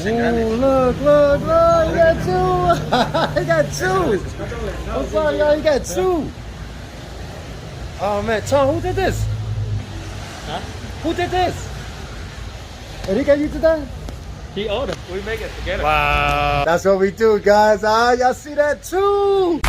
Ooh, look, look, look, he got two. He got two. I'm sorry, y'all, he got two. Oh man, Tom, who did this? Huh? Who did this? Enrique, you did that? He ordered. We make it together. Wow. That's what we do, guys. Ah, y'all see that too?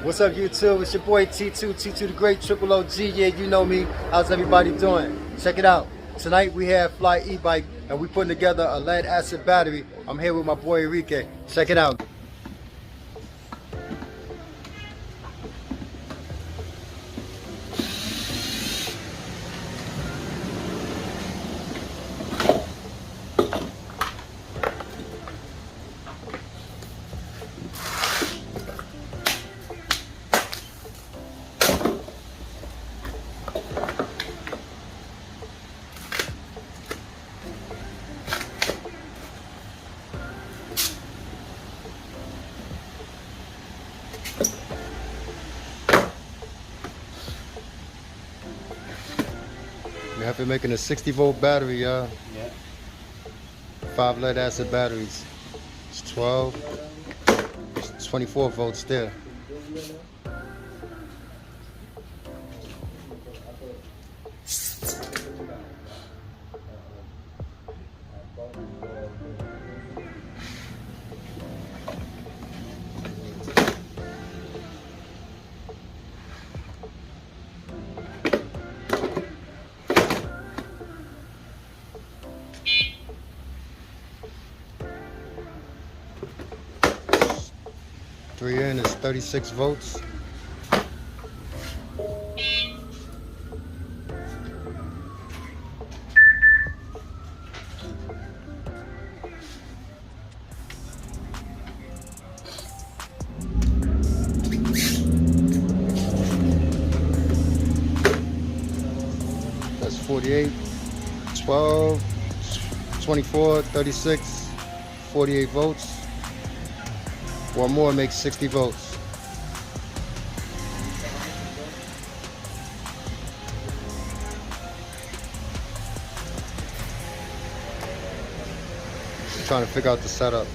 What's up, YouTube? It's your boy T2, T2 the Great, Triple OG. Yeah, you know me. How's everybody doing? Check it out. Tonight we have Fly e-bike and we putting together a lead acid battery. I'm here with my boy Enrique. Check it out. We have been making a 60-volt battery, y'all. Yeah. 5 lead acid batteries. It's 12. It's 24 volts there. Three in is 36 volts. That's 48, 12, 24, 36, 48 volts. One more makes 60 volts. Just trying to figure out the setup.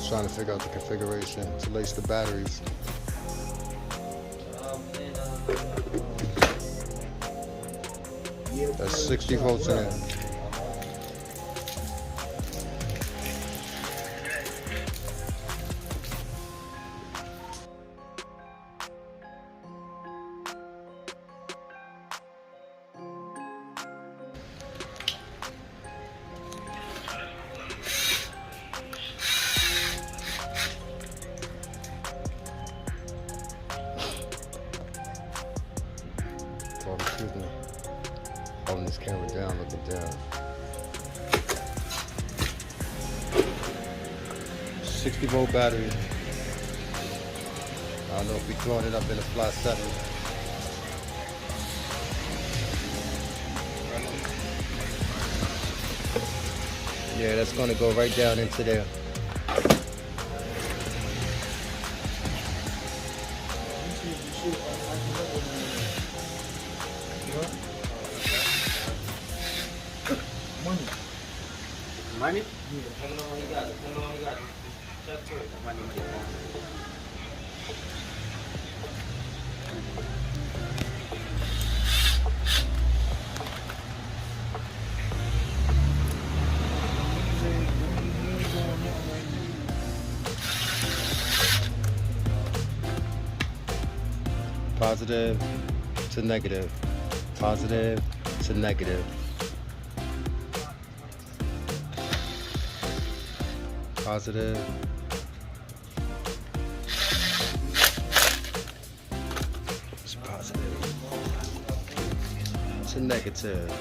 Trying to figure out the configuration to lace the batteries. That's 60 volts in there. Oh, excuse me. Holding this camera down, looking down. 60-volt battery. I don't know if we're throwing it up in a flat 7. Yeah, that's gonna go right down into there. Money? Yeah. Money. Positive to negative. Positive to negative. Positive. It's positive to negative.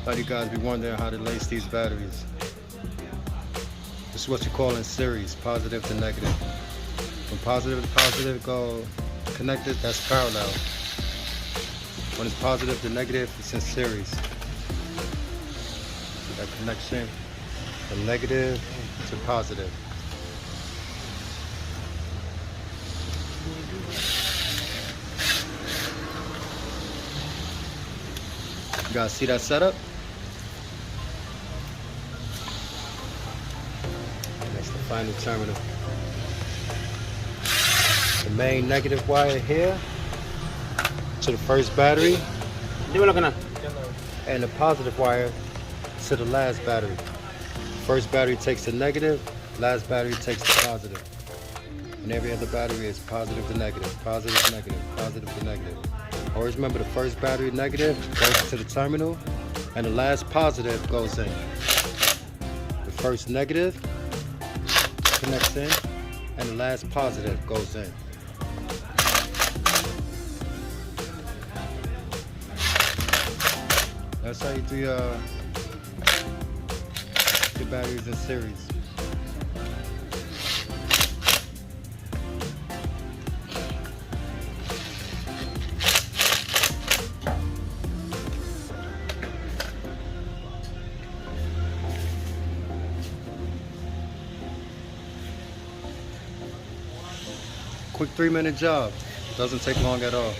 A lot of you guys be wondering how to lace these batteries. This is what you call in series, positive to negative. When positive to positive go connected, that's parallel. When it's positive to negative, it's in series. See that connection from negative to positive. You guys see that setup? That's the final terminal. The main negative wire here to the first battery, and the positive wire to the last battery. First battery takes the negative, last battery takes the positive. And every other battery is positive to negative, positive to negative, positive to negative. Always remember the first battery negative goes to the terminal and the last positive goes in. The first negative connects in and the last positive goes in. That's how you do your batteries in series. Quick 3-minute job. Doesn't take long at all.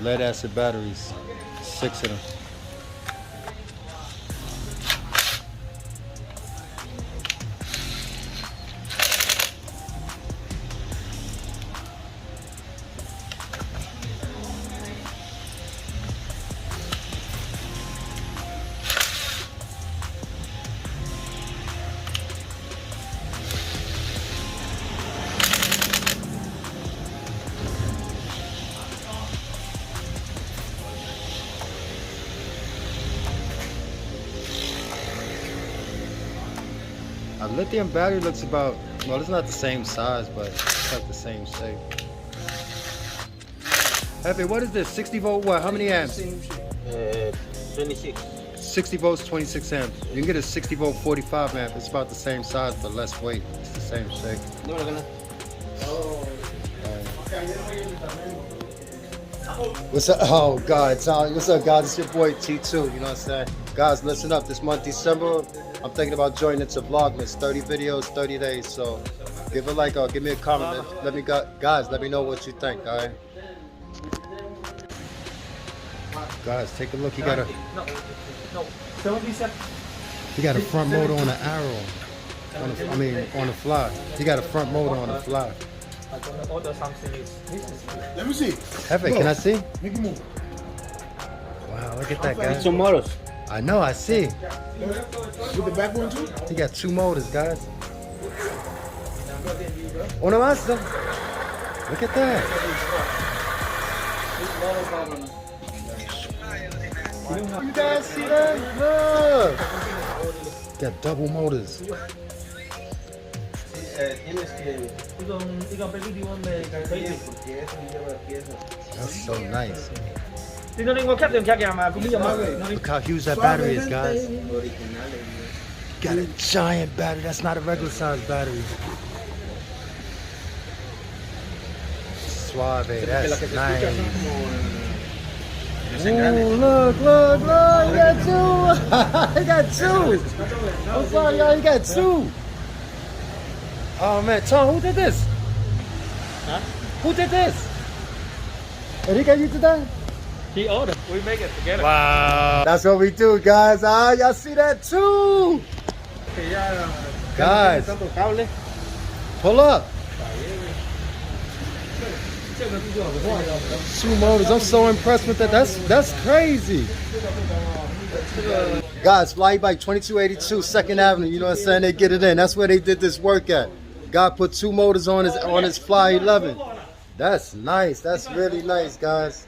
Lead acid batteries, 6 of them. A lithium battery looks about, well, it's not the same size, but it's like the same shape. Heavy, what is this? 60 volt what? How many amps? 26. 60 volts, 26 amps. You can get a 60 volt 45 amp. It's about the same size, but less weight. It's the same shape. What's up? Oh, God. What's up, guys? It's your boy T2. You know what I'm saying? Guys, listen up. This month, December, I'm thinking about joining into Vlogmas. 30 videos, 30 days. So give a like or give me a comment. Guys, let me know what you think, all right? Guys, take a look. He got a front motor on the arrow. On the fly. He got a front motor on the fly. Let me see. Hefe, can I see? Make a move. Wow, look at that, guys. Some motors. I know, I see. With the back one too? He got 2 motors, guys. Uno más. Look at that. You guys see that? Look. Got double motors. That's so nice. Look how huge that battery is, guys. Got a giant battery. That's not a regular size battery. Suave, that's nice. Ooh, look, look, look. You got 2. You got 2. I'm sorry, y'all. You got 2. Oh, man. Tom, who did this? Huh? Who did this? Enrique, you did that? He ordered. We make it together. Wow. That's what we do, guys. Y'all see that too? Guys, pull up. 2 motors. I'm so impressed with that. That's crazy. Guys, Fly Bike 2282 2nd Avenue. You know what I'm saying? They get it in. That's where they did this work at. God put 2 motors on his Fly 11. That's nice. That's really nice, guys.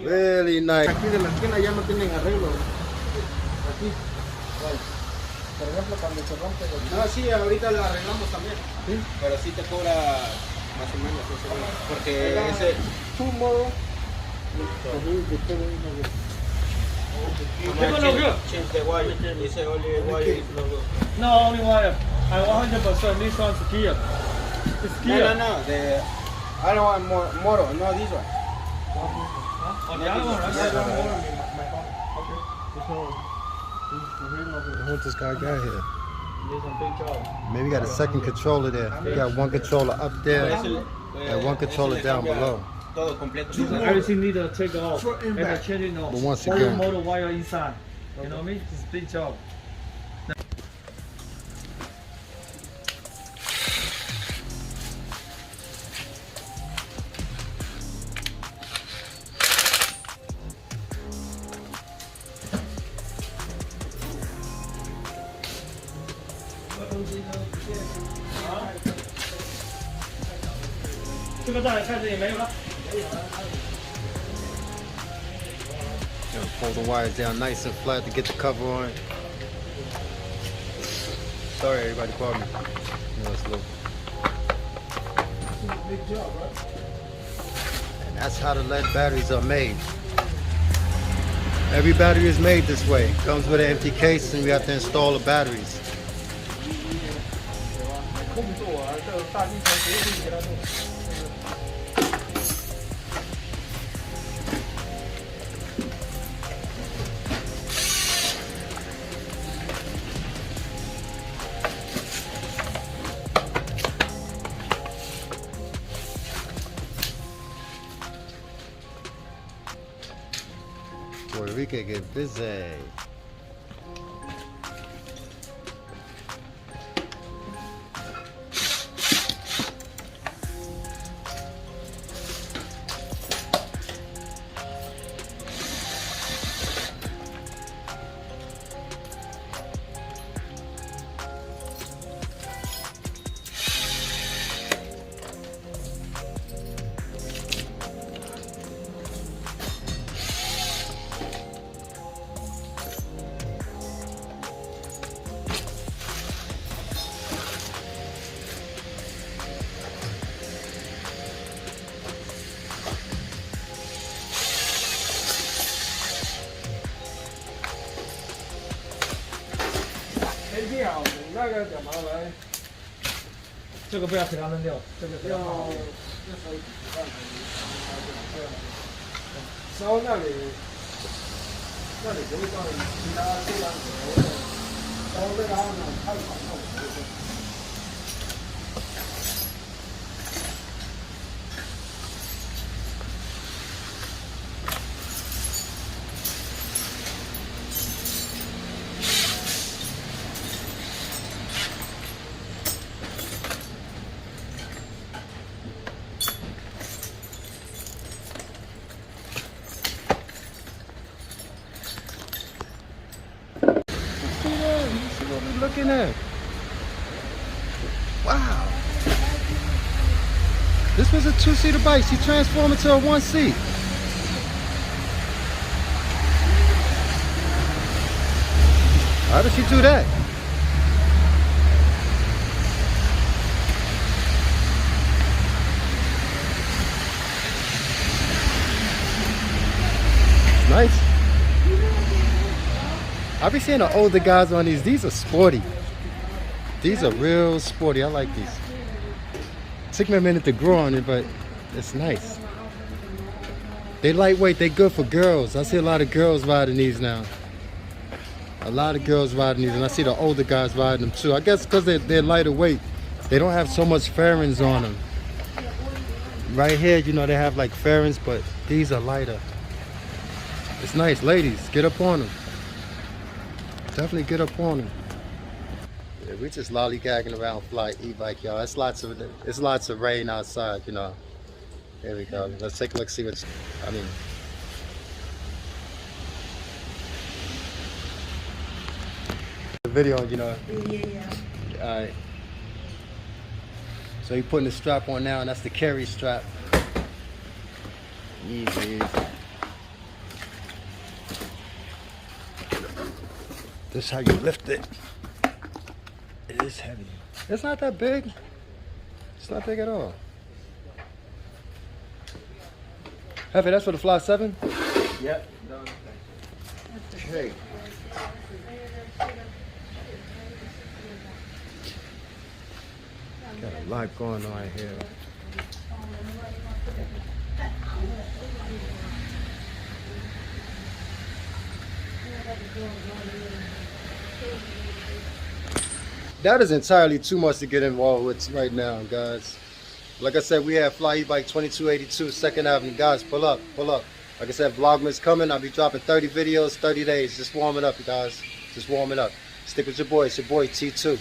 Really nice. Aquí de la esquina ya no tienen arreglo. Aquí. Por ejemplo, cuando se rompe. No, sí, ahorita lo arreglamos también. ¿Sí? Pero sí te cobra Más o menos ese güey. Porque ese... Two more. Change the wire. Ese only wire is no good. No, only wire. I 100% this one's Kia. It's Kia. No. I don't want more motor. No, this one. On the other one, right? Yeah. What this guy got here? He's on big job. Maybe got a second controller there. We got one controller up there and one controller down below. Todo completo. Everything need to take off. And I change it now. But once All again- motor wire inside. You know what I mean? It's a big job. Gonna pull the wires down nice and flat to get the cover on. Sorry, everybody called me. You know, it's a little... Big job, right? And that's how the lead batteries are made. Every battery is made this way. Comes with an empty case and we have to install the batteries. 工作啊，这大地方决定给他弄。Enrique get busy.这个不要给它扔掉，这个不要放。烧那里不会放其他这样子，烧这个呢太传统了。Looking at. Wow. This was a two-seater bike. She transformed into a one-seat. How did she do that? Nice. I be seeing the older guys on these. These are sporty. These are real sporty. I like these. Took me a minute to grow on it, but it's nice. They lightweight. They good for girls. I see a lot of girls riding these now. A lot of girls riding these, and I see the older guys riding them too. I guess because they're lighter weight. They don't have so much fairings on them. Right here, you know, they have like fairings, but these are lighter. It's nice. Ladies, get up on them. Definitely get up on them. Yeah, we just lollygagging around Fly e-bike, y'all. It's lots of rain outside, you know. Here we go. Let's take a look, see what's. I mean. The video, you know. Yeah. All right. So you're putting the strap on now, and that's the carry strap. Easy. This is how you lift it. It is heavy. It's not that big. It's not big at all. Hefe, that's for the Fly 7? Yep. Okay. Got a lot going on here. That is entirely too much to get involved with right now, guys. Like I said, we have Fly E-Bike 2282 2nd Avenue. Guys, pull up, pull up. Like I said, Vlogmas coming. I'll be dropping 30 videos, 30 days. Just warming up, you guys. Just warming up. Stick with your boy. It's your boy T2.